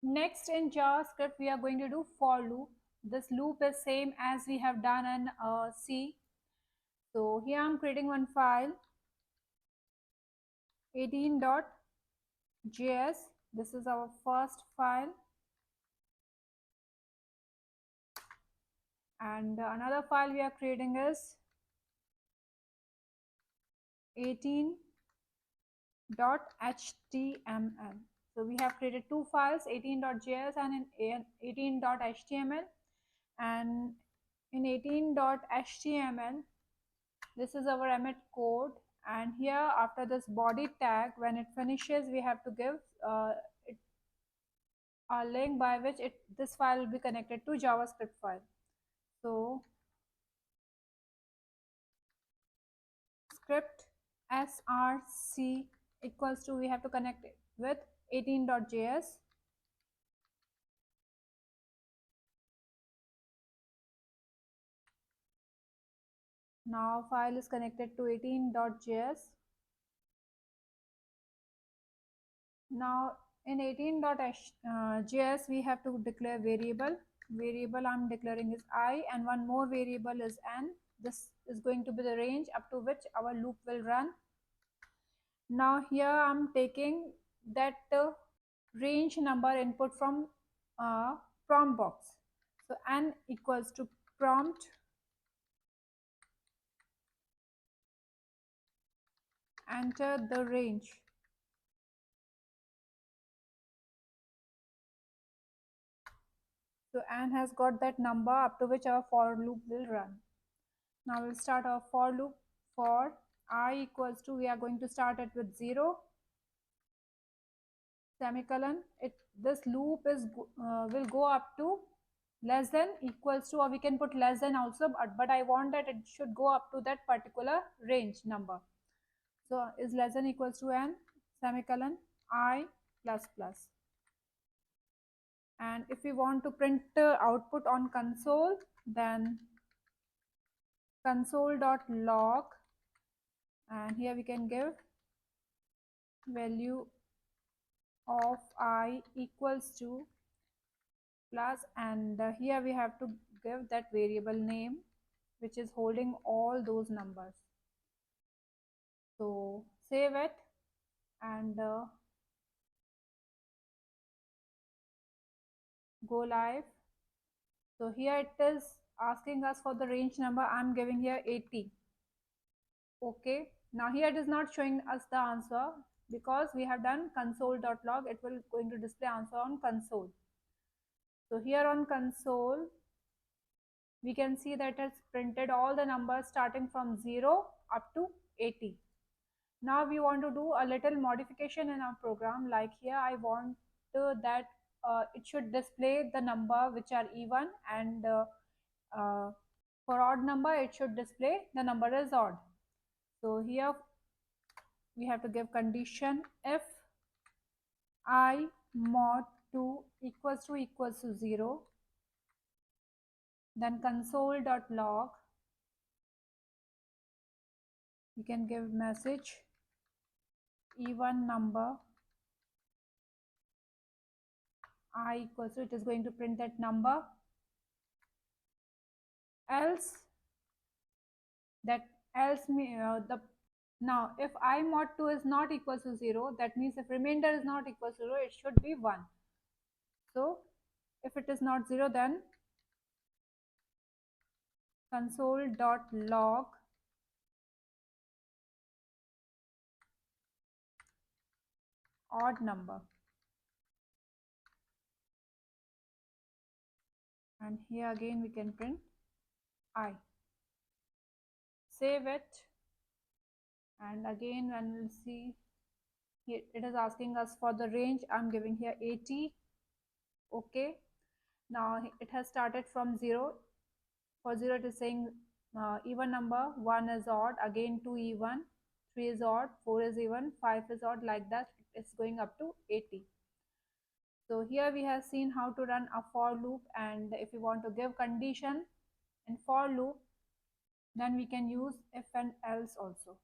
Next in JavaScript, we are going to do for loop. This loop is same as we have done in C. So here I'm creating one file, 18.js. This is our first file. And another file we are creating is 18.html. So we have created two files, 18.js and in 18.html. And in 18.html, this is our emit code. And here after this body tag, when it finishes, we have to give it a link by which this file will be connected to JavaScript file. So script src equals to, we have to connect it with 18.js. Now file is connected to 18.js. Now in 18.js we have to declare variable. Variable I'm declaring is I, and one more variable is n. This is going to be the range up to which our loop will run. Now here I'm taking that range number input from prompt box. So n equals to prompt enter the range. So n has got that number up to which our for loop will run. Now we'll start our for loop. For I equals to, we are going to start it with 0, semicolon. This loop is will go up to less than equals to, or we can put less than also, but I want that it should go up to that particular range number. So is less than equals to n, semicolon, I plus plus. And if we want to print output on console, then console.log, and here we can give value of I equals to plus, and here we have to give that variable name which is holding all those numbers. So save it and go live. So here it is asking us for the range number. I'm giving here 80. Okay, now here it is not showing us the answer because we have done console.log. It will going to display answer on console. So here on console we can see that it's printed all the numbers starting from 0 up to 80. Now we want to do a little modification in our program. Like here I want that it should display the number which are even, and for odd number it should display the number is odd. So here we have to give condition if I mod 2 equals to 0, then console.log, we can give message even number I equals to, it is going to print that number, else now if I mod 2 is not equal to 0, that means if remainder is not equal to 0, it should be 1. So if it is not 0, then console.log odd number, and here again we can print I. Save it, and again when we'll see here it is asking us for the range. I'm giving here 80. Okay, now it has started from 0. For 0 it is saying even number, 1 is odd, again 2 even, 3 is odd, 4 is even, 5 is odd, like that it's going up to 80. So here we have seen how to run a for loop, and if you want to give condition in for loop, then we can use if and else also.